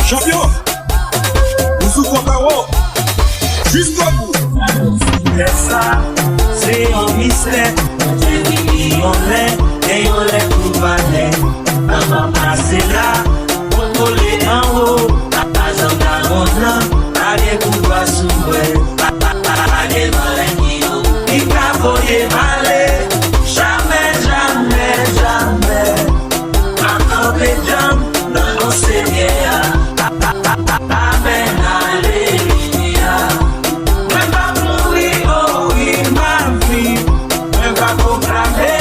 Champion, nous souffrons carreau, jusqu'au bout. C'est ça, c'est un mystère. On l'est et on l'est pour valer. On va passer là, on coller en haut. À on a, allez pour pas s'ouvrir. Allez dans les kilos, il va voyer aller. Jamais, jamais, jamais. Encore des jambes, non, c'est bien. Amen, alléluia. Même pas mourir, oh oui, ma vie. Même pas proclamer.